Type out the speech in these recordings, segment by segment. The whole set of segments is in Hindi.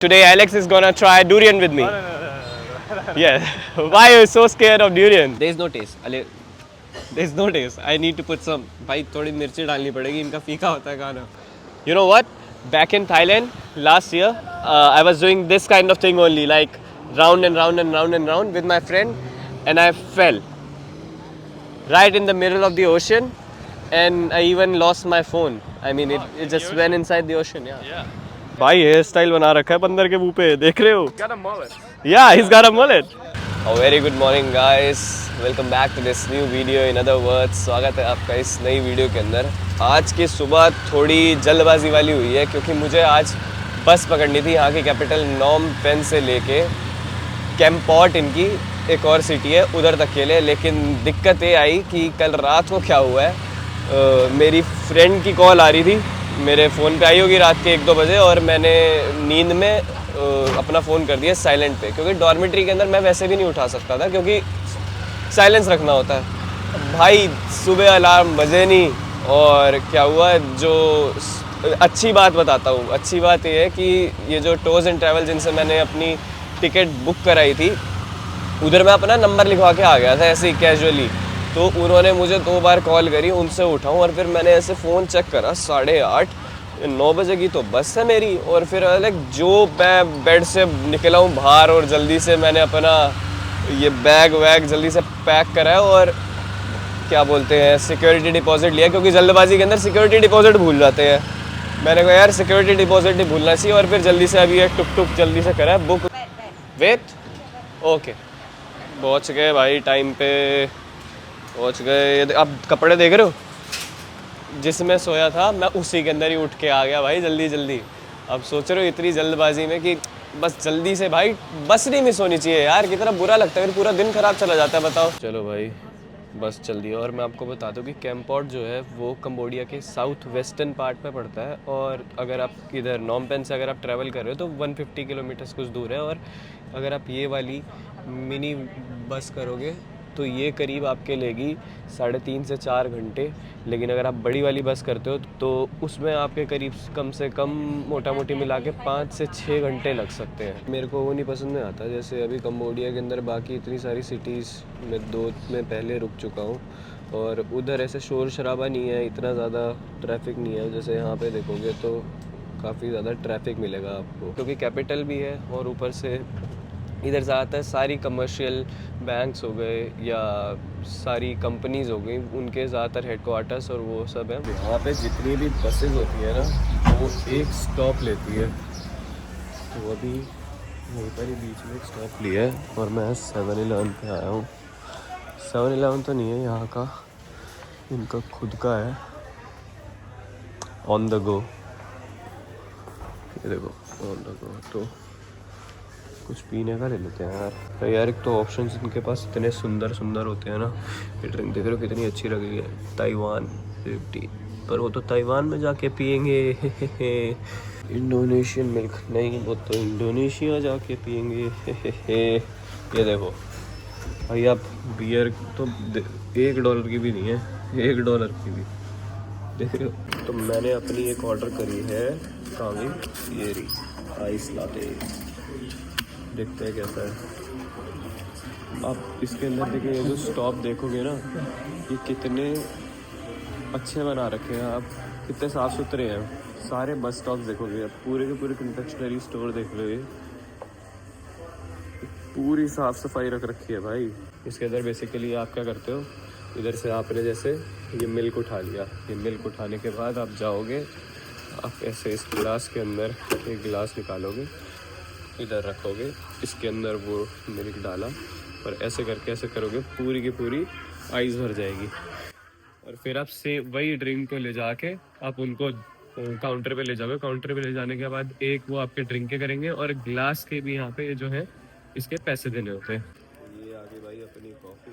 Today Alex is gonna try durian with me. Yeah. Why are you so scared of durian? There is no taste. There is no taste. I need to put some. भाई थोड़ी मिर्ची डालनी पड़ेगी. इनका फीका होता है खाना. You know what? Back in Thailand last year, I was doing this kind of thing only, like round and round and round and round with my friend, and I fell right in the middle of the ocean, and I even lost my phone. I mean, it just went inside the ocean. Yeah. भाई हेयर स्टाइल बना रखा है बंदर के मुंह पे, देख रहे हो? Got a mullet. Yeah, he's got a mullet. A very good morning guys. Welcome back to this new video. In other words, स्वागत है आपका इस नई वीडियो के अंदर. आज की सुबह थोड़ी जल्दबाजी वाली हुई है क्योंकि मुझे आज बस पकड़नी थी यहाँ की कैपिटल नॉम पेन से लेके कैंपॉट, इनकी एक और सिटी है, उधर तक के लिए. लेकिन दिक्कत ये आई कि कल रात को क्या हुआ है, मेरी फ्रेंड की कॉल आ रही थी, मेरे फ़ोन पे आई होगी रात के 1-2 बजे, और मैंने नींद में अपना फ़ोन कर दिया साइलेंट पे, क्योंकि डॉर्मेट्री के अंदर मैं वैसे भी नहीं उठा सकता था क्योंकि साइलेंस रखना होता है. भाई सुबह अलार्म बजे नहीं, और क्या हुआ, जो अच्छी बात बताता हूँ. अच्छी बात ये है कि ये जो टूर्स एंड ट्रैवल जिनसे मैंने अपनी टिकट बुक कराई थी, उधर मैं अपना नंबर लिखवा के आ गया था ऐसे ही कैजुअली. तो उन्होंने मुझे 2 बार कॉल करी, उनसे उठाऊँ, और फिर मैंने ऐसे फ़ोन चेक करा, 8:30-9 बजे की तो बस है मेरी. और फिर लाइक जो मैं बेड से निकला हूँ बाहर, और जल्दी से मैंने अपना ये बैग वैग जल्दी से पैक करा है, और क्या बोलते हैं, सिक्योरिटी डिपॉजिट लिया, क्योंकि जल्दबाजी के अंदर सिक्योरिटी डिपॉजिट भूल जाते हैं. मैंने कहा यार सिक्योरिटी डिपॉजिट नहीं भूलना चाहिए, और फिर जल्दी से अभी एक टुक जल्दी से करा है बुक. वेट ओके, पहुँच गए भाई, टाइम पे पहुँच गए. अब कपड़े देख रहे हो, जिसमें सोया था मैं उसी के अंदर ही उठ के आ गया भाई जल्दी. अब सोच रहे हो इतनी जल्दबाजी में कि बस जल्दी से भाई बस नहीं मिस होनी चाहिए यार, कितना बुरा लगता है, फिर पूरा दिन ख़राब चला जाता है. बताओ. चलो भाई बस चल दी है. और मैं आपको बता दूं कि कैंपॉट जो है वो कंबोडिया के साउथ वेस्टर्न पार्ट में पड़ता है, और अगर आप इधर नॉम पेन से अगर आप ट्रैवल कर रहे हो तो 150 किलोमीटर्स कुछ दूर है. और अगर आप ये वाली मिनी बस करोगे तो ये करीब आपके लेगी 3.5 से 4 घंटे. लेकिन अगर आप बड़ी वाली बस करते हो तो उसमें आपके करीब कम से कम मोटा मोटी मिला के 5 से 6 घंटे लग सकते हैं. मेरे को वो नहीं पसंद नहीं आता. जैसे अभी कंबोडिया के अंदर बाकी इतनी सारी सिटीज़ में 2 में पहले रुक चुका हूँ, और उधर ऐसे शोर शराबा नहीं है, इतना ज़्यादा ट्रैफिक नहीं है. जैसे यहाँ पे देखोगे तो काफ़ी ज़्यादा ट्रैफिक मिलेगा आपको, क्योंकि कैपिटल भी है, और ऊपर से इधर ज़्यादातर सारी कमर्शियल बैंक्स हो गए या सारी कंपनीज़ हो गई, उनके ज़्यादातर हेडक्वार्टर्स और वो सब है. यहाँ पे जितनी भी बसेस होती है ना, वो एक स्टॉप लेती है. तो अभी वहीं पर ही बीच में एक स्टॉप लिया है, और मैं 7-Eleven पे आया हूँ. 7-Eleven तो नहीं है यहाँ का, इनका खुद का है, ऑन द गो. ये देखो ऑन द गो. तो कुछ पीने का ले लेते हैं यार. तो यार एक तो ऑप्शंस इनके पास इतने सुंदर होते हैं ना. ये ड्रिंक देख रहे हो कितनी अच्छी लग रही है, ताइवान 50, पर वो तो ताइवान में जाके पियेंगे. इंडोनेशियन मिल्क नहीं, वो तो इंडोनेशिया जाके पियेंगे. ये देखो भाई, आप बियर तो $1 की भी नहीं है, $1 की भी देख रहे हो. तो मैंने अपनी एक ऑर्डर करी है कावी, ये रही आइस लाटे. देखते हैं कैसा है. आप इसके अंदर देखिए, ये जो स्टॉप देखोगे ना, ये कितने अच्छे बना रखे हैं. आप कितने साफ़ सुथरे हैं सारे बस स्टॉप. देखोगे आप पूरे के पूरे कन्फेक्शनरी स्टोर देख लो, ये पूरी साफ़ सफाई रख रखी है भाई. इसके अंदर बेसिकली आप क्या करते हो, इधर से आपने जैसे ये मिल्क उठा लिया, ये मिल्क उठाने के बाद आप जाओगे, आप ऐसे इस गिलास के अंदर एक गिलास निकालोगे, इधर रखोगे, इसके अंदर वो मिल्क डाला, और ऐसे करके ऐसे करोगे, पूरी की पूरी आइस भर जाएगी. और फिर आप से वही ड्रिंक को ले जाके आप उनको काउंटर पे ले जाओगे. काउंटर पे ले जाने के बाद एक वो आपके ड्रिंक के करेंगे, और ग्लास के भी यहाँ पे जो है इसके पैसे देने होते हैं. ये आगे भाई अपनी कॉफ़ी.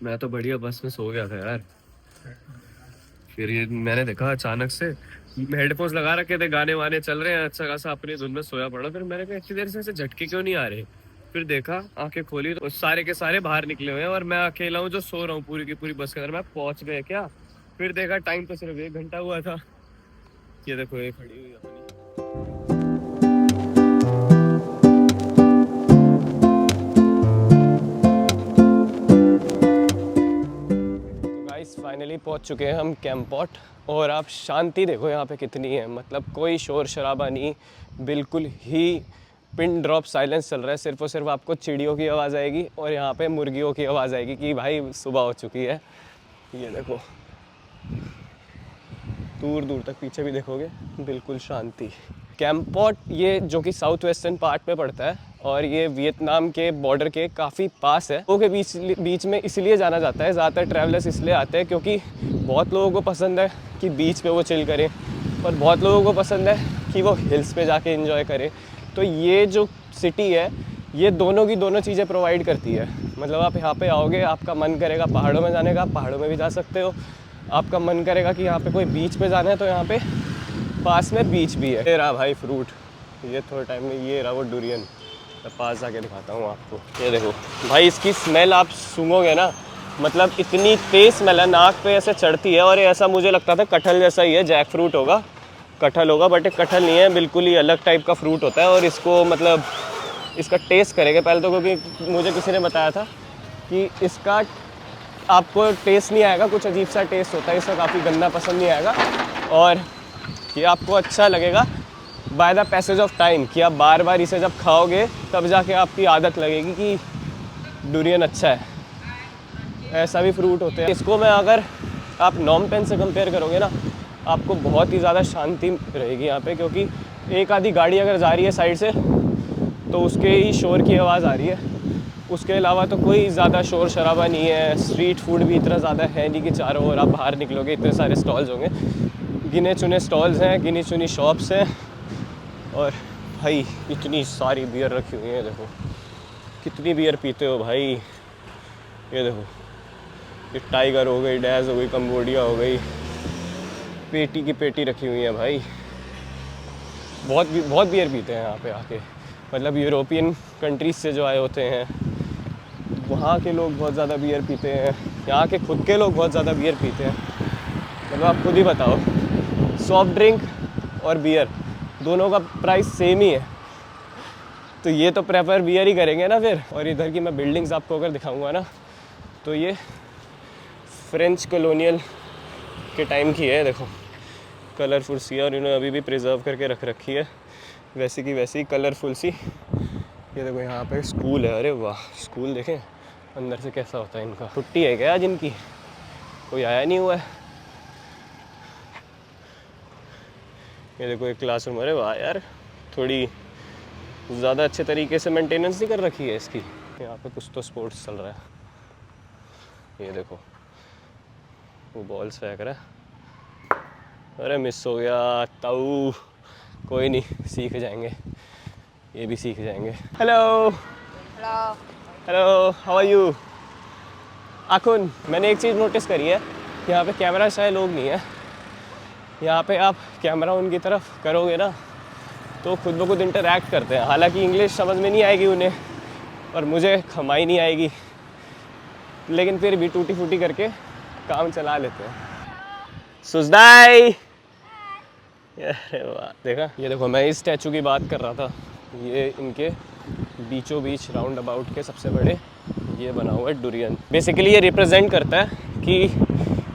मैं तो बढ़िया बस में सो गया था यार. फिर ये मैंने देखा अचानक से हेडफोन्स लगा रखे थे, गाने वाने चल रहे हैं, अच्छा खासा अपनी धुन में सोया पड़ा. फिर मैंने कहा इतनी देर से ऐसे झटके क्यों नहीं आ रहे. फिर देखा, आंखें खोली तो सारे के सारे बाहर निकले हुए हैं, और मैं अकेला हूँ जो सो रहा हूँ पूरी की पूरी बस के अंदर. मैं पहुंच गए क्या. फिर देखा टाइम तो सिर्फ 1 घंटा हुआ था. ये देखो ये खड़ी हुई अपनी पहुंच चुके हैं हम कैंपॉट। और आप शांति देखो यहाँ पे कितनी है, मतलब कोई शोर शराबा नहीं, बिल्कुल ही पिन ड्रॉप साइलेंस चल रहा है। सिर्फ और सिर्फ आपको चिड़ियों की आवाज़ आएगी और यहाँ पे मुर्गियों की आवाज़ आएगी कि भाई सुबह हो चुकी है। ये देखो दूर दूर तक पीछे भी देखोगे बिल्कुल शांति। कैंपॉट ये जो कि साउथ वेस्टर्न पार्ट में पड़ता है और ये वियतनाम के बॉर्डर के काफ़ी पास है। लोगों के बीच में इसलिए जाना जाता है, ज़्यादातर ट्रैवलर्स इसलिए आते हैं क्योंकि बहुत लोगों को पसंद है कि बीच पे वो चिल करें और बहुत लोगों को पसंद है कि वो हिल्स पे जाके एंजॉय करें। तो ये जो सिटी है ये दोनों की दोनों चीज़ें प्रोवाइड करती है। मतलब आप यहाँ पे आओगे, आपका मन करेगा पहाड़ों में जाने का, पहाड़ों में भी जा सकते हो। आपका मन करेगा कि यहाँ पे कोई बीच पे जाना है तो यहाँ पे पास में बीच भी है। ये रहा भाई फ्रूट, ये थोड़े टाइम में ये रहा वो डुरियन। मैं पास जाके दिखाता हूँ आपको। ये देखो भाई, इसकी स्मेल आप सूंघोगे ना, मतलब इतनी तेज़ स्मेल है, नाक पे ऐसे चढ़ती है। और ये ऐसा मुझे लगता था कटहल जैसा ही है, जैक फ्रूट होगा, कटहल होगा, बट ये कटहल नहीं है, बिल्कुल ही अलग टाइप का फ्रूट होता है। और इसको मतलब इसका टेस्ट करेंगे पहले तो, क्योंकि मुझे किसी ने बताया था कि इसका आपको टेस्ट नहीं आएगा, कुछ अजीब सा टेस्ट होता है इसका, काफ़ी गंदा पसंद नहीं आएगा। और ये आपको अच्छा लगेगा by the passage of time, कि आप बार बार इसे जब खाओगे तब जाके आपकी आदत लगेगी कि डुरियन अच्छा है। ऐसा भी फ्रूट होते हैं। इसको मैं अगर आप नॉम पेन से कंपेयर करोगे ना, आपको बहुत ही ज़्यादा शांति रहेगी यहाँ पे, क्योंकि एक आधी गाड़ी अगर जा रही है साइड से तो उसके ही शोर की आवाज़ आ रही है, उसके अलावा तो कोई ज़्यादा शोर शराबा नहीं है। स्ट्रीट फूड भी इतना ज़्यादा है नहीं कि चारों ओर आप बाहर निकलोगे इतने सारे स्टॉल्स होंगे, गिने चुने स्टॉल्स हैं, गिनी चुनी शॉप्स हैं। और भाई इतनी सारी बियर रखी हुई है, देखो कितनी बियर पीते हो भाई। ये देखो, ये टाइगर हो गई, डैश हो गई, कंबोडिया हो गई, पेटी की पेटी रखी हुई है भाई। बहुत बियर पीते हैं यहाँ पे आके, मतलब यूरोपियन कंट्रीज से जो आए होते हैं वहाँ के लोग बहुत ज़्यादा बियर पीते हैं, यहाँ के खुद के लोग बहुत ज़्यादा बियर पीते हैं। मतलब आप खुद ही बताओ, सॉफ्ट ड्रिंक और बियर दोनों का प्राइस सेम ही है, तो ये तो प्रेफर बियर ही करेंगे ना फिर। और इधर की मैं बिल्डिंग्स आपको अगर दिखाऊंगा ना, तो ये फ्रेंच कॉलोनियल के टाइम की है। देखो कलरफुल सी है, और इन्होंने अभी भी प्रिजर्व करके रख रखी है वैसी की वैसी कलरफुल सी। ये देखो यहाँ पे स्कूल है, अरे वाह, स्कूल देखें अंदर से कैसा होता है इनका। छुट्टी है क्या आज इनकी, कोई आया नहीं हुआ है। ये देखो एक क्लासरूम, अरे वाह यार, थोड़ी ज़्यादा अच्छे तरीके से मेंटेनेंस नहीं कर रखी है इसकी। यहाँ पे कुछ तो स्पोर्ट्स चल रहा है। ये देखो वो बॉल्स फेंक रहा है, अरे मिस हो गया ताऊ, कोई नहीं, सीख जाएंगे, ये भी सीख जाएंगे। Hello hello hello, how are you Akhun. मैंने एक चीज़ नोटिस करी है, यहाँ पे कैमरा शायद लोग नहीं है। यहाँ पे आप कैमरा उनकी तरफ करोगे ना तो खुद ब खुद इंटरैक्ट करते हैं। हालांकि इंग्लिश समझ में नहीं आएगी उन्हें और मुझे खमाई नहीं आएगी, लेकिन फिर भी टूटी फूटी करके काम चला लेते हैं। सुजदाई, अरे वाह, देखा। ये देखो मैं इस स्टैचू की बात कर रहा था, ये इनके बीचों बीच राउंड अबाउट के सबसे बड़े ये बना हुआ है डुरियन। बेसिकली ये रिप्रेजेंट करता है कि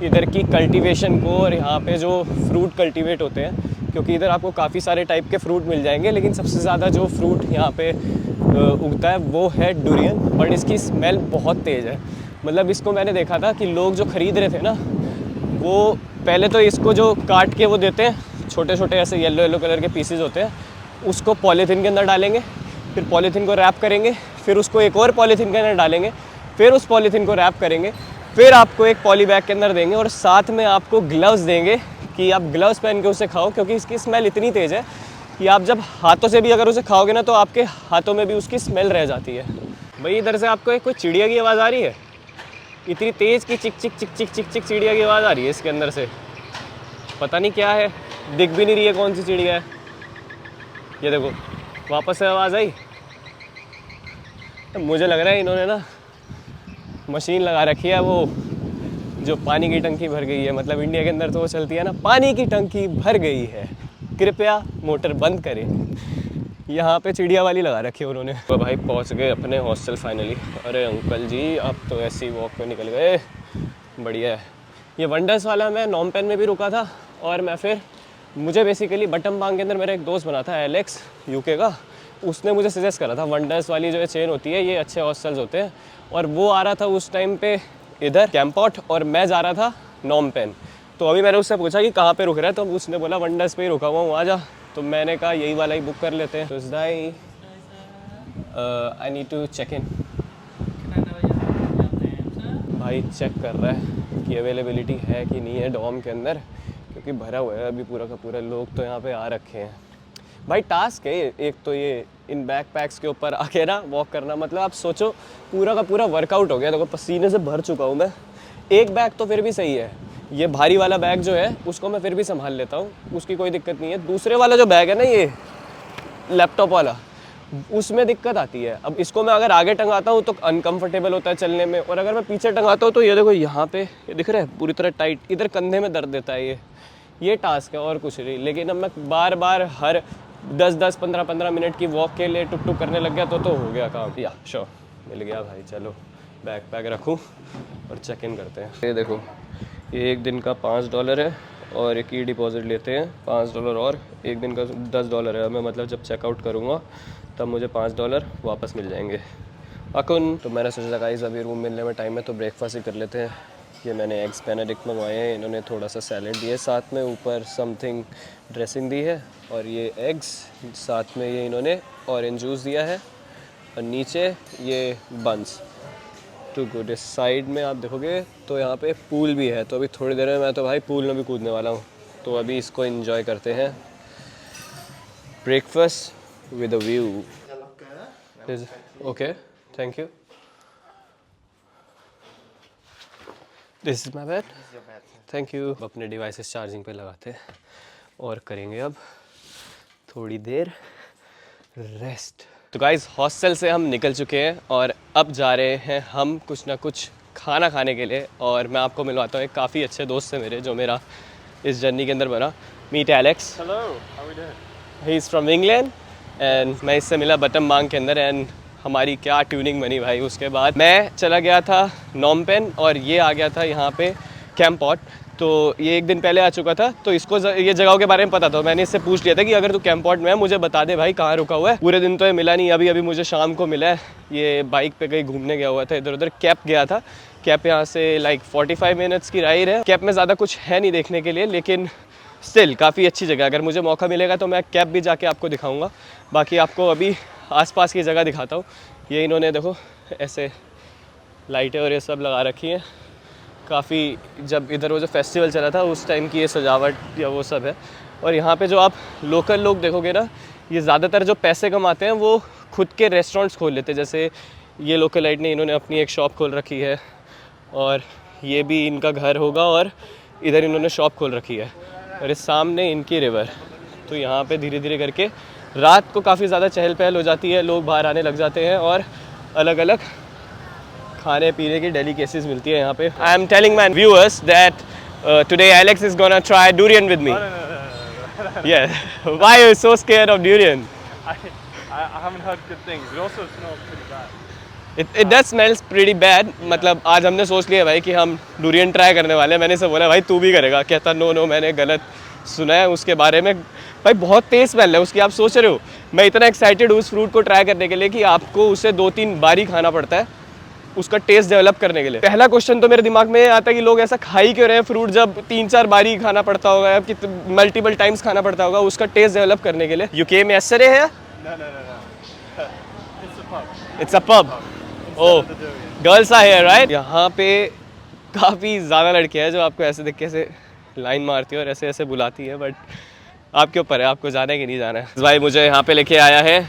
इधर की कल्टीवेशन को, और यहाँ पे जो फ्रूट कल्टीवेट होते हैं, क्योंकि इधर आपको काफ़ी सारे टाइप के फ्रूट मिल जाएंगे, लेकिन सबसे ज़्यादा जो फ्रूट यहाँ पे उगता है वो है डुरियन। बट इसकी स्मेल बहुत तेज़ है। मतलब इसको मैंने देखा था कि लोग जो ख़रीद रहे थे ना, वो पहले तो इसको जो काट के वो देते हैं, छोटे छोटे ऐसे येलो येलो कलर के पीसेज होते हैं, उसको पॉलीथीन के अंदर डालेंगे, फिर पॉलीथीन को रैप करेंगे, फिर उसको एक और पॉलीथीन के अंदर डालेंगे, फिर उस पॉलीथीन को रैप करेंगे, फिर आपको एक पॉली बैग के अंदर देंगे, और साथ में आपको ग्लव्स देंगे कि आप ग्लव्स पहन के उसे खाओ, क्योंकि इसकी स्मेल इतनी तेज़ है कि आप जब हाथों से भी अगर उसे खाओगे ना तो आपके हाथों में भी उसकी स्मेल रह जाती है। भाई इधर से आपको एक कोई चिड़िया की आवाज़ आ रही है, इतनी तेज़ की चिक चिक चिक चिक चिक चिक चिड़िया की आवाज़ आ रही है इसके अंदर से, पता नहीं क्या है, दिख भी नहीं रही है कौन सी चिड़िया है। ये देखो वापस से आवाज़ आई। मुझे लग रहा है इन्होंने ना मशीन लगा रखी है, वो जो पानी की टंकी भर गई है, मतलब इंडिया के अंदर तो वो चलती है ना, पानी की टंकी भर गई है, कृपया मोटर बंद करें। यहाँ पे चिड़िया वाली लगा रखी है उन्होंने। तो भाई पहुँच गए अपने हॉस्टल फाइनली। अरे अंकल जी आप तो ऐसी वॉक पे निकल गए, बढ़िया है। ये वंडर्स वाला मैं नॉम पेन में भी रुका था, और मैं फिर मुझे बेसिकली बटमबांग के अंदर मेरा एक दोस्त बना था एलेक्स यूके का, उसने मुझे सजेस्ट करा था वंडर्स वाली जो चेन होती है ये अच्छे हॉस्टल्स होते हैं, और वो आ रहा था उस टाइम पे इधर कैंपॉट और मैं जा रहा था नॉम पेन। तो अभी मैंने उससे पूछा कि कहाँ पे रुक रहा है, तो उसने बोला वंडर्स पे ही रुका हुआ हूँ, आ जा। तो मैंने कहा यही वाला ही बुक कर लेते हैं। तो I need to check in. भाई चेक कर रहा है कि अवेलेबिलिटी है कि नहीं है डॉम के अंदर, क्योंकि भरा हुआ है अभी पूरा का पूरा, लोग तो यहाँ पे आ रखे हैं। भाई टास्क है एक तो ये इन बैक पैक्स के ऊपर आके ना वॉक करना, मतलब आप सोचो पूरा का पूरा वर्कआउट हो गया, देखो पसीने से भर चुका हूँ मैं। एक बैग तो फिर भी सही है, ये भारी वाला बैग जो है उसको मैं फिर भी संभाल लेता हूँ, उसकी कोई दिक्कत नहीं है। दूसरे वाला जो बैग है ना ये लैपटॉप वाला, उसमें दिक्कत आती है। अब इसको मैं अगर आगे टंगाता हूँ तो अनकंफर्टेबल होता है चलने में, और अगर मैं पीछे टंगाता हूँ तो ये देखो यहाँ पे ये दिख रहा है पूरी तरह टाइट, इधर कंधे में दर्द देता है। ये टास्क है और कुछ नहीं। लेकिन अब मैं बार बार हर 10-10, 15-15 मिनट की वॉक के लिए टुक टुक करने लग गया तो हो गया काम। या श्योर मिल गया भाई, चलो बैग पैक रखूँ और चेक इन करते हैं। ये देखो ये एक दिन का $5 है, और एक ही डिपॉजिट लेते हैं $5, और एक दिन का $10 है। मैं मतलब जब चेकआउट करूँगा तब मुझे $5 वापस मिल जाएंगे। अकुन तो मैंने सोचा गाइस अभी रूम मिलने में टाइम है तो ब्रेकफास्ट ही कर लेते हैं। ये मैंने एग्स बेनेडिक्ट मंगवाए हैं, इन्होंने थोड़ा सा सैलेड दिए साथ में, ऊपर समथिंग ड्रेसिंग दी है, और ये एग्स साथ में ये इन्होंने ऑरेंज जूस दिया है, और नीचे ये बंस टू गुड। इस साइड में आप देखोगे तो यहाँ पे पूल भी है, तो अभी थोड़ी देर में मैं तो भाई पूल में भी कूदने वाला हूँ, तो अभी इसको एंजॉय करते हैं। Breakfast with a view. Okay thank you. This is my bed, thank you. अपने डिवाइसेस चार्जिंग पे लगाते हैं और करेंगे अब थोड़ी देर रेस्ट। तो गाइस हॉस्टल से हम निकल चुके हैं और अब जा रहे हैं हम कुछ ना कुछ खाना खाने के लिए, और मैं आपको मिलवाता हूँ एक काफ़ी अच्छे दोस्त से मेरे, जो मेरा इस जर्नी के अंदर बना। Meet Alex. Hello, how are we doing? He is from England, and मैं इससे मिला बटमबांग के अंदर, एंड हमारी क्या ट्यूनिंग बनी भाई। उसके बाद मैं चला गया था नॉम पेन और ये आ गया था यहाँ पे कैंपॉट। तो ये एक दिन पहले आ चुका था, तो इसको ये जगहों के बारे में पता था। मैंने इससे पूछ लिया था कि अगर तू कैंपॉट में है मुझे बता दे भाई कहाँ रुका हुआ है। पूरे दिन तो ये मिला नहीं, अभी मुझे शाम को मिला है। ये बाइक पे कहीं घूमने गया हुआ था इधर उधर। कैप गया था, कैप यहाँ से लाइक 45 मिनट्स की राइड है। कैप में ज़्यादा कुछ है नहीं देखने के लिए, लेकिन स्टिल काफ़ी अच्छी जगह। अगर मुझे मौका मिलेगा तो मैं कैप भी जाके आपको दिखाऊंगा। बाकी आपको अभी आसपास की जगह दिखाता हूँ। ये इन्होंने देखो ऐसे लाइटें और ये सब लगा रखी हैं, काफ़ी जब इधर वो जो फेस्टिवल चला था उस टाइम की ये सजावट या वो सब है। और यहाँ पे जो आप लोकल लोग देखोगे ना, ये ज़्यादातर जो पैसे कमाते हैं वो खुद के रेस्टोरेंट्स खोल लेते हैं। जैसे ये लोकलाइट ने इन्होंने अपनी एक शॉप खोल रखी है, और ये भी इनका घर होगा, और इधर इन्होंने शॉप खोल रखी है, और इस सामने इनकी रिवर। तो यहाँ पे धीरे धीरे करके रात को काफ़ी ज़्यादा चहल पहल हो जाती है, लोग बाहर आने लग जाते हैं, और अलग अलग खाने पीने की डेलिकेसीज मिलती है यहाँ पे। I am telling my viewers that today Alex is gonna try durian with me. Yeah, why are you so scared of durian? I haven't heard good things. It also smells pretty bad. It does smells pretty bad. मतलब आज हमने सोच लिया भाई कि हम डूरियन ट्राई करने वाले हैं। मैंने इसे बोला भाई तू भी करेगा, कहता नो मैंने गलत सुना है उसके बारे में। भाई बहुत तेज स्मेल है उसकी, आप सोच रहे हो। मैं इतना एक्साइटेड हूँ उस फ्रूट को ट्राई करने के लिए कि आपको उसे 2-3 बारी खाना पड़ता है उसका टेस्ट डेवलप करने के लिए। पहला क्वेश्चन तो मेरे दिमाग में आता है कि लोग ऐसा खा ही क्यों रहे हैं फ्रूट, जब 3-4 बारी खाना पड़ता होगा या कि मल्टीपल टाइम्स खाना पड़ता होगा उसका टेस्ट डेवलप करने के लिए। You came yesterday here? No. It's a pub. It's a pub. Oh, girls are here right? यहाँ पे काफ़ी ज़्यादा लड़कियाँ हैं जो आपको ऐसे देख के ऐसे लाइन मारती है और ऐसे ऐसे बुलाती है, बट आपके ऊपर है आपको जाना है कि नहीं जाना है। भाई मुझे यहाँ पे लेके आया है।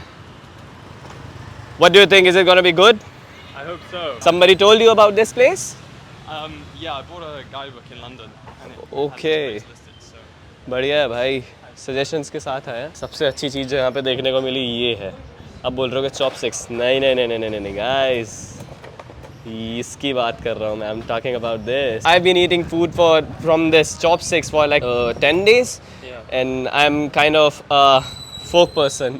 What do you think? Is it gonna be good? I hope so. Somebody told you about this place? Yeah, I bought a guidebook in London. And it Okay. has the place listed, so. बढ़िया है भाई, सजेशंस के साथ आया। सबसे अच्छी चीज़ जो यहाँ पे देखने को मिली ये है। अब बोल रहे हो कि चॉपस्टिक्स? नहीं गाइस, इसकी बात कर रहा हूँ मैं। I am talking about this. I have been eating food from this chopsticks for like 10 days, Yeah. and I'm kind of a folk person.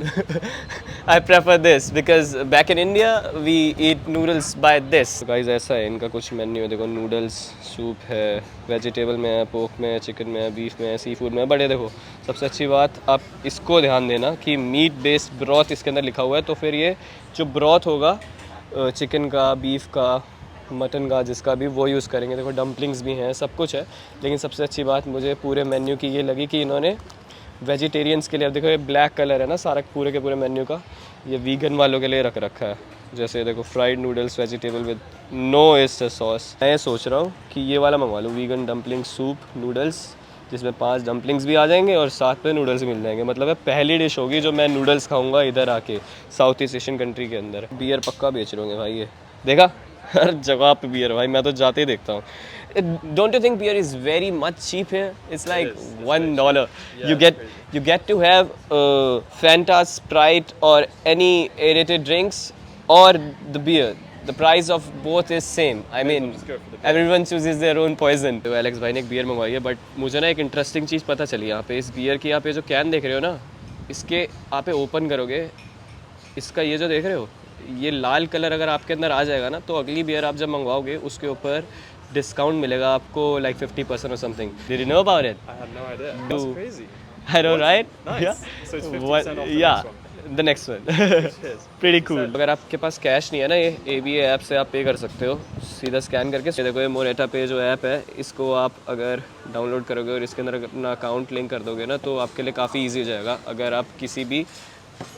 I prefer this because back in India we eat noodles by this. So guys ऐसा है इनका कुछ मेन्यू है, देखो नूडल्स सूप है, वेजिटेबल में है, पोर्क में है, चिकन में है, बीफ में है, सी फूड में है। बट ये देखो सबसे अच्छी बात आप इसको ध्यान देना कि मीट बेस्ड ब्रॉथ इसके अंदर लिखा हुआ है, तो फिर ये जो ब्रॉथ होगा चिकन का, बीफ का, मटन का, जिसका भी वो यूज़ करेंगे। देखो डम्पलिंग्स भी हैं, सब कुछ है। लेकिन सबसे अच्छी बात मुझे पूरे मेन्यू की ये लगी कि इन्होंने वेजिटेरियंस के लिए, अब देखो ये ब्लैक कलर है ना सारा पूरे के पूरे मेन्यू का, ये वीगन वालों के लिए रख रखा है। जैसे देखो fried noodles vegetable with no oyster sauce. मैं सोच रहा हूँ कि ये वाला मंगवा लूँ, वीगन डम्पलिंग सूप नूडल्स, जिसमें 5 डम्पलिंग्स भी आ जाएंगे और साथ में नूडल्स मिल जाएंगे। मतलब है पहली डिश होगी जो मैं नूडल्स खाऊंगा इधर आके साउथ ईस्ट एशियन कंट्री के अंदर। बियर पक्का बेच रहे होंगे भाई, ये देखा हर जगह पे बियर भाई, मैं तो जाते ही देखता हूँ। Don't you think beer is very much cheap here? It's like $1. You get to have Fanta, Sprite or any aerated drinks or the beer. The price of both is same. I mean, everyone chooses their own poison. तो एलेक्स भाई ने एक बियर मंगवाई है, बट मुझे ना एक इंटरेस्टिंग चीज़ पता चली यहाँ पे। इस बियर की आप ये जो कैन देख रहे हो ना, इसके आप ओपन करोगे, इसका ये जो देख रहे हो ये लाल कलर अगर आपके अंदर आ जाएगा ना, तो अगली बियर आप जब मंगवाओगे उसके ऊपर डिस्काउंट मिलेगा आपको, like 50% or something. Did you know about it? I had no idea. That's crazy. I know, right? Nice. Yeah. So it's 50% off the Yeah. next one. The next one. Pretty cool. अगर आपके पास कैश नहीं है ना, ये ABA ऐप से आप पे कर सकते हो, सीधा स्कैन करके। देखो ये मोनेटा पे जो ऐप है, इसको आप अगर डाउनलोड करोगे और इसके अंदर अपना अकाउंट लिंक कर दोगे ना, तो आपके लिए काफ़ी ईजी हो जाएगा अगर आप किसी भी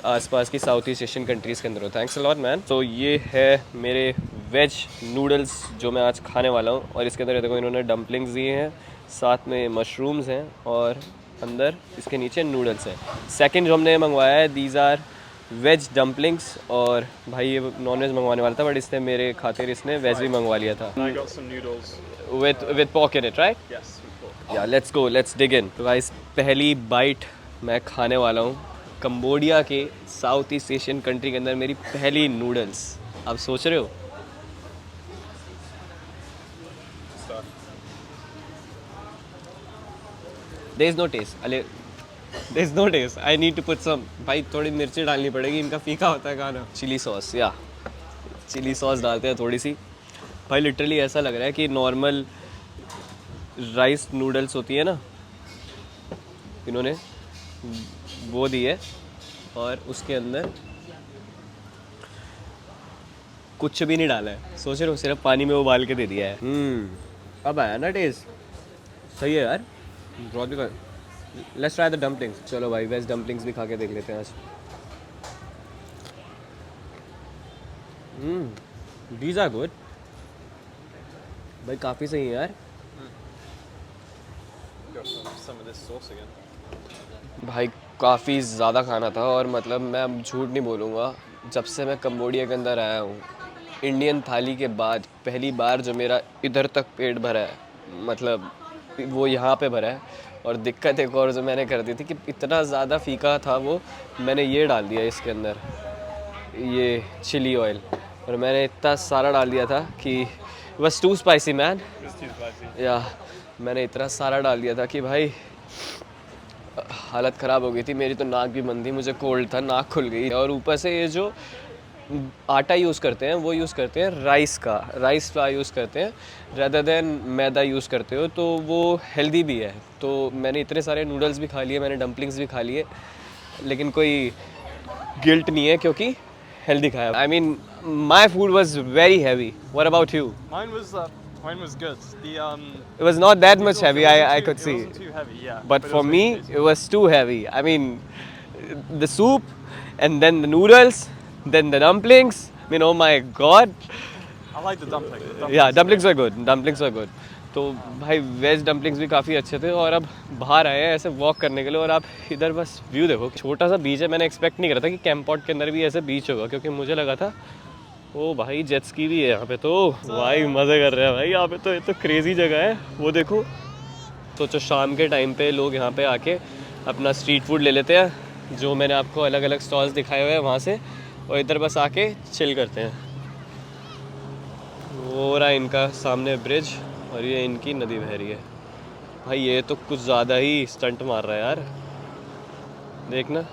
आसपास की साउथ ईस्ट एशियन कंट्रीज़ के अंदर हो। Thanks a lot man. तो ये है मेरे वेज नूडल्स जो मैं आज खाने वाला हूँ, और इसके अंदर देखो इन्होंने डम्पलिंग्स दिए हैं, साथ में मशरूम्स हैं और अंदर इसके नीचे नूडल्स हैं। सेकंड जो हमने मंगवाया है, दीज आर वेज डम्पलिंग्स, और भाई ये नॉन वेज मंगवाने वाला था बट इसने मेरे खातिर इसने वेज भी मंगवा लिया था। I got some noodles. with pork in it, right? Yes, with pork. या लेट्स गो, लेट्स डिग इन। तो गाइस पहली बाइट मैं खाने वाला हूँ कंबोडिया के साउथ ईस्ट एशियन कंट्री के अंदर, मेरी पहली नूडल्स। आप सोच रहे हो there is no taste, अले there is no taste, I need to put some, भाई थोड़ी मिर्ची डालनी पड़ेगी, इनका फीका होता है खाना। चिली सॉस, या चिली सॉस डालते हैं थोड़ी सी। भाई लिटरली ऐसा लग रहा है कि नॉर्मल राइस नूडल्स होती है ना, इन्होंने वो दी है और उसके अंदर कुछ भी नहीं डाला है। सोच रहे हो, सिर्फ पानी में उबाल के दे दिया है। अब आया ना टेस्ट, सही है यार। बहुत भी लेट्स ट्राई द डम्पलिंग्स। चलो भाई वेज डम्पलिंग्स भी खा के देख लेते हैं आज। दीज आर गुड भाई, काफ़ी सही है यार। Got some of this sauce again. भाई काफ़ी ज़्यादा खाना था, और मतलब मैं अब झूठ नहीं बोलूँगा, जब से मैं कंबोडिया के अंदर आया हूँ, इंडियन थाली के बाद पहली बार जो मेरा इधर तक पेट भरा है, मतलब वो यहाँ पे भरा है। और दिक्कत एक और जो मैंने कर दी थी कि इतना ज़्यादा फीका था वो, मैंने ये डाल दिया इसके अंदर, ये चिली ऑयल, और मैंने इतना सारा डाल दिया था कि बस too spicy man. It's too spicy. या मैंने इतना सारा डाल दिया था कि भाई हालत ख़राब हो गई थी मेरी, तो नाक भी बंद थी, मुझे कोल्ड था, नाक खुल गई। और ऊपर से ये जो आटा यूज़ करते हैं वो यूज़ करते हैं राइस फ्लावर यूज़ करते हैं रेदर देन मैदा यूज़ करते हो, तो वो हेल्दी भी है। तो मैंने इतने सारे नूडल्स भी खा लिए, मैंने डम्पलिंग्स भी खा लिए, लेकिन कोई गिल्ट नहीं है क्योंकि हेल्दी खाया। I mean my food was very heavy. What about you? Mine was good. It was not that much heavy, I could see. It wasn't too heavy, yeah. But it for was me, really tasty. it was too heavy. I mean, the soup, and then the noodles, then the dumplings. I mean, oh my god. I like the dumplings. Yeah, dumplings were good. Dumplings were good. तो भाई वेज डम्पलिंग्स भी काफ़ी अच्छे थे। और अब बाहर आए हैं ऐसे वॉक करने के लिए, और आप इधर बस व्यू देखो, छोटा सा बीच है। मैंने एक्सपेक्ट नहीं करा था कि कैंपॉट के अंदर भी ऐसे बीच होगा, क्योंकि मुझे लगा था ओ भाई जेट स्की भी है यहाँ पे, तो भाई मज़े कर रहे हैं भाई यहाँ पे। तो ये तो क्रेज़ी जगह है, वो देखो। तो जो शाम के टाइम पे लोग यहाँ पे आके अपना स्ट्रीट फूड ले लेते हैं, जो मैंने आपको अलग अलग स्टॉल्स दिखाए हुए हैं वहाँ से, और इधर बस आके चिल करते हैं। वो रहा इनका सामने ब्रिज, और ये इनकी नदी बह रही है। भाई ये तो कुछ ज़्यादा ही स्टंट मार रहा है यार, देखना।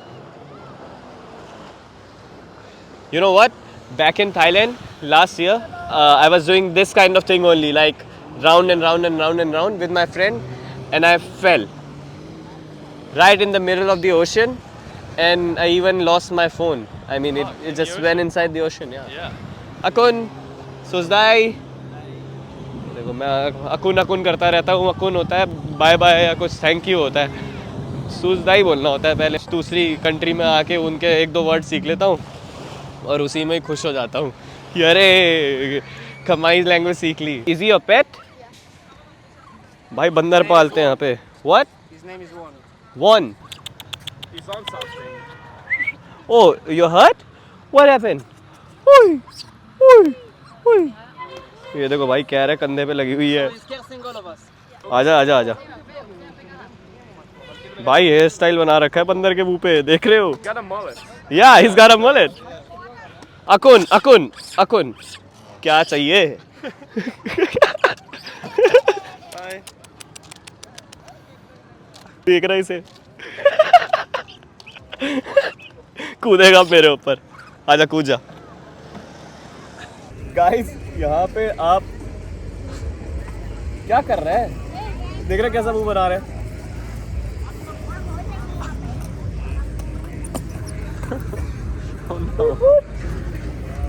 You know what? Back in Thailand last year, I was doing this kind of thing only, like round and round and round and round with my friend, and I fell right in the middle of the ocean, and I even lost my phone. I mean, it just went inside the ocean. Yeah. Yeah. Akun, Suzdai. देखो मैं अकुन अकुन करता रहता हूँ. अकुन होता है बाय बाय या कुछ थैंक यू होता है. सुजदाई बोलना होता है. पहले दूसरी कंट्री में आके उनके एक दो वर्ड सीख लेता हूँ और उसी में ही खुश हो जाता हूँ कि अरे खमाई लैंग्वेज सीख ली. इज ही योर पेट? भाई बंदर पालते हैं यहाँ पे. What? His name is Juan. One. He's on something. Oh, you hurt? What happened? ओए ओए ओए. ये देखो भाई कह रहे कंधे पे लगी हुई है. He's cursing all of us. आजा आजा आजा. भाई हेयर स्टाइल बना रखा है बंदर के मुंह पे. देख रहे हो? Got a mullet. Yeah, he's got a mullet. अकुन अकुन अकुन क्या चाहिए? Hi. देख रहा है इसे. कूदेगा मेरे ऊपर. आजा कूद जा. गाइस यहाँ पे आप क्या कर रहे हैं? देख रहे कैसा मुंह बना रहे हैं?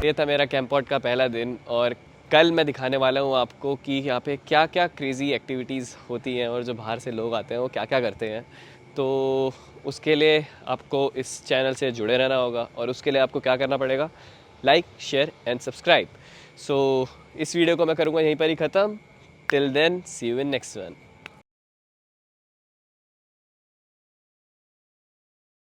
ये था मेरा कैंपॉट का पहला दिन और कल मैं दिखाने वाला हूँ आपको कि यहाँ पे क्या क्या क्रेज़ी एक्टिविटीज़ होती हैं और जो बाहर से लोग आते हैं वो क्या क्या करते हैं. तो उसके लिए आपको इस चैनल से जुड़े रहना होगा और उसके लिए आपको क्या करना पड़ेगा? Like share and subscribe. So इस वीडियो को मैं करूँगा यहीं पर ही ख़त्म. Till then see you in next one.